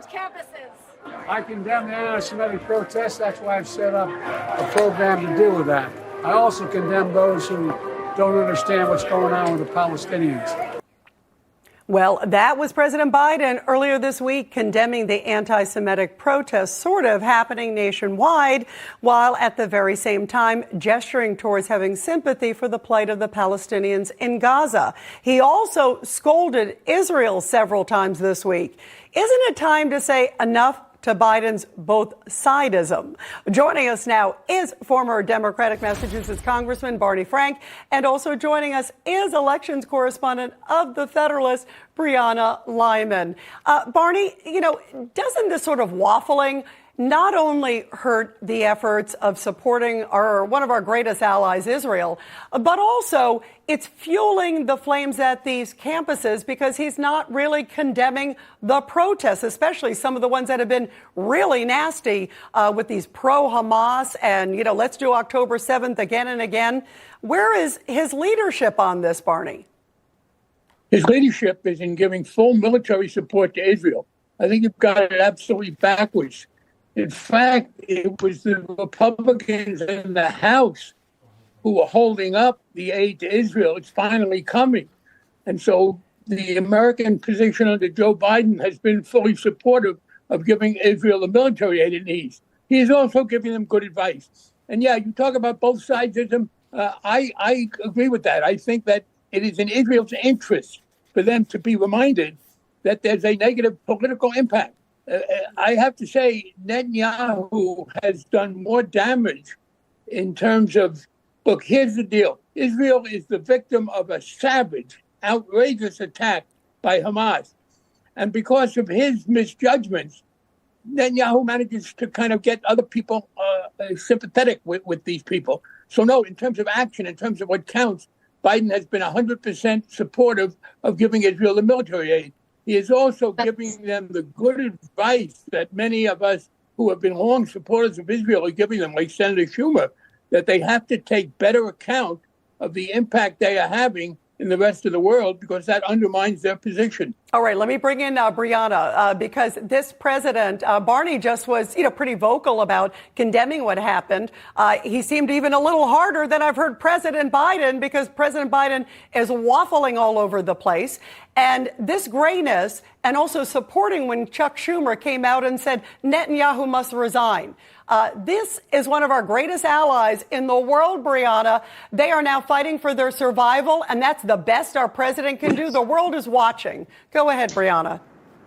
campuses. I condemn the anti-Semitic protests. That's why I've set up a program to deal with that. I also condemn those who don't understand what's going on with the Palestinians. Well, that was President Biden earlier this week condemning the anti-Semitic protests sort of happening nationwide, while at the very same time gesturing towards having sympathy for the plight of the Palestinians in Gaza. He also scolded Israel several times this week. Isn't it time to say enough to Biden's both-sidism? Joining us now is former Democratic Massachusetts Congressman Barney Frank, and also joining us is elections correspondent of The Federalist, Brianna Lyman. Barney, doesn't this sort of waffling not only hurt the efforts of supporting one of our greatest allies, Israel, but also it's fueling the flames at these campuses because he's not really condemning the protests, especially some of the ones that have been really nasty with these pro-Hamas and, let's do October 7th again and again. Where is his leadership on this, Barney? His leadership is in giving full military support to Israel. I think you've got it absolutely backwards. In fact, it was the Republicans in the House who were holding up the aid to Israel. It's finally coming. And so the American position under Joe Biden has been fully supportive of giving Israel the military aid it needs. He is also giving them good advice. And yeah, you talk about both sidesism. I agree with that. I think that it is in Israel's interest for them to be reminded that there's a negative political impact. I have to say, Netanyahu has done more damage in terms of, look, here's the deal. Israel is the victim of a savage, outrageous attack by Hamas. And because of his misjudgments, Netanyahu manages to kind of get other people sympathetic with these people. So no, in terms of action, in terms of what counts, Biden has been 100% supportive of giving Israel the military aid. He is also giving them the good advice that many of us who have been long supporters of Israel are giving them, like Senator Schumer, that they have to take better account of the impact they are having in the rest of the world because that undermines their position. All right, let me bring in Brianna because this president, Barney, just was pretty vocal about condemning what happened. He seemed even a little harder than I've heard President Biden because President Biden is waffling all over the place. And this grayness and also supporting when Chuck Schumer came out and said Netanyahu must resign. This is one of our greatest allies in the world, Brianna. They are now fighting for their survival, and that's the best our president can do. The world is watching. Go ahead, Brianna.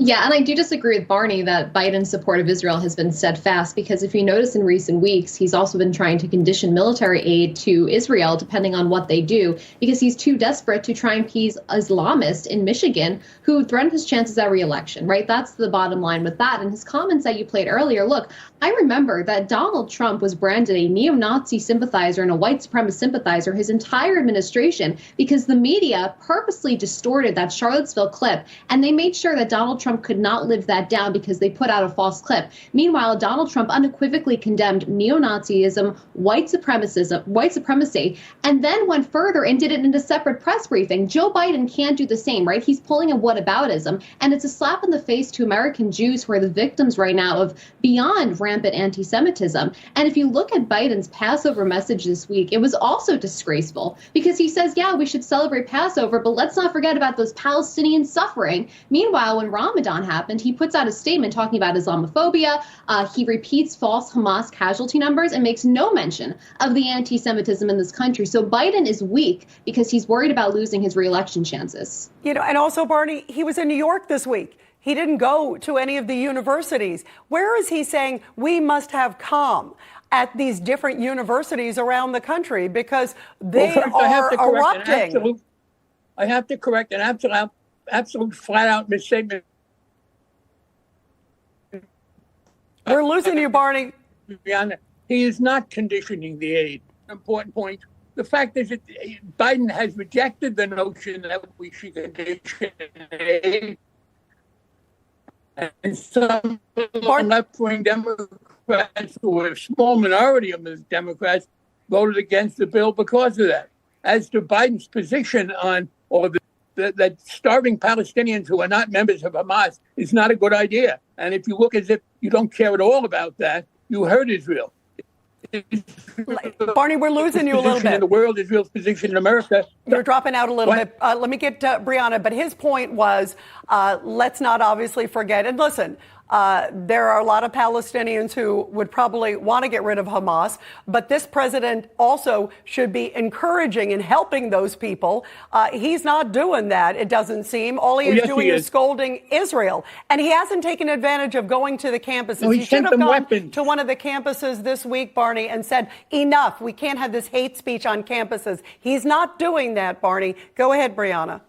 Yeah, and I do disagree with Barney that Biden's support of Israel has been steadfast, because if you notice in recent weeks, he's also been trying to condition military aid to Israel depending on what they do, because he's too desperate to try and appease Islamists in Michigan who threaten his chances at re-election, right? That's the bottom line with that. And his comments that you played earlier, look, I remember that Donald Trump was branded a neo-Nazi sympathizer and a white supremacist sympathizer his entire administration because the media purposely distorted that Charlottesville clip, and they made sure that Donald Trump could not live that down because they put out a false clip. Meanwhile, Donald Trump unequivocally condemned neo-Nazism, white supremacy, and then went further and did it in a separate press briefing. Joe Biden can't do the same, right? He's pulling a whataboutism, and it's a slap in the face to American Jews who are the victims right now of beyond rampant anti-Semitism. And if you look at Biden's Passover message this week, it was also disgraceful because he says, yeah, we should celebrate Passover, but let's not forget about those Palestinians suffering. Meanwhile, when Ramadan happened, he puts out a statement talking about Islamophobia. He repeats false Hamas casualty numbers and makes no mention of the anti-Semitism in this country. So Biden is weak because he's worried about losing his re-election chances. And also, Barney, he was in New York this week. He didn't go to any of the universities. Where is he saying we must have calm at these different universities around the country because they are erupting? I have to correct an absolute flat-out misstatement. We're losing you, Barney. He is not conditioning the aid. Important point. The fact is that Biden has rejected the notion that we should condition aid. And some left-wing Democrats, who are a small minority of the Democrats, voted against the bill because of that. As to Biden's position on all of that starving Palestinians who are not members of Hamas is not a good idea. And if you look as if you don't care at all about that, you hurt Israel. Barney, we're losing you a little bit. In the world, Israel's position in America. You're dropping out a little bit. Let me get Brianna, but his point was, let's not obviously forget, and listen, there are a lot of Palestinians who would probably want to get rid of Hamas, but this president also should be encouraging and helping those people. He's not doing that, it doesn't seem. All he is doing is scolding Israel. And he hasn't taken advantage of going to the campuses. No, he should have gone weapons to one of the campuses this week, Barney, and said, enough, we can't have this hate speech on campuses. He's not doing that, Barney. Go ahead, Brianna.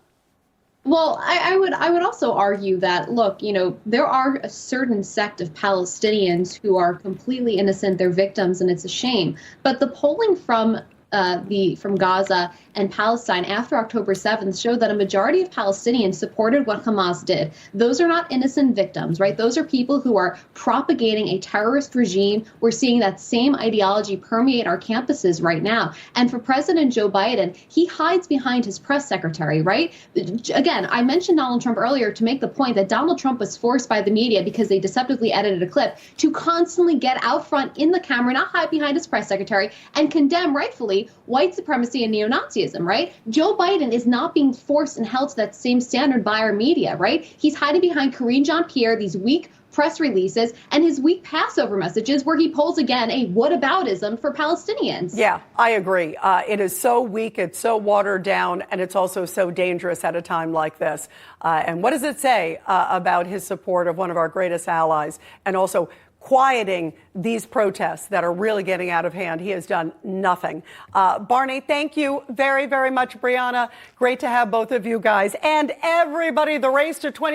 Well, I would also argue that, look, there are a certain sect of Palestinians who are completely innocent. They're victims, and it's a shame. But the polling from Gaza and Palestine after October 7th showed that a majority of Palestinians supported what Hamas did. Those are not innocent victims, right? Those are people who are propagating a terrorist regime. We're seeing that same ideology permeate our campuses right now. And for President Joe Biden, he hides behind his press secretary, right? Again, I mentioned Donald Trump earlier to make the point that Donald Trump was forced by the media, because they deceptively edited a clip, to constantly get out front in the camera, not hide behind his press secretary, and condemn, rightfully, white supremacy and neo-Nazism, right? Joe Biden is not being forced and held to that same standard by our media, right? He's hiding behind Karine Jean-Pierre, these weak press releases, and his weak Passover messages where he pulls, again, a whataboutism for Palestinians. Yeah, I agree. It is so weak, it's so watered down, and it's also so dangerous at a time like this. And what does it say about his support of one of our greatest allies, and also quieting these protests that are really getting out of hand? He has done nothing. Barney, thank you very, very much. Brianna, great to have both of you guys. And everybody, the race to 2020.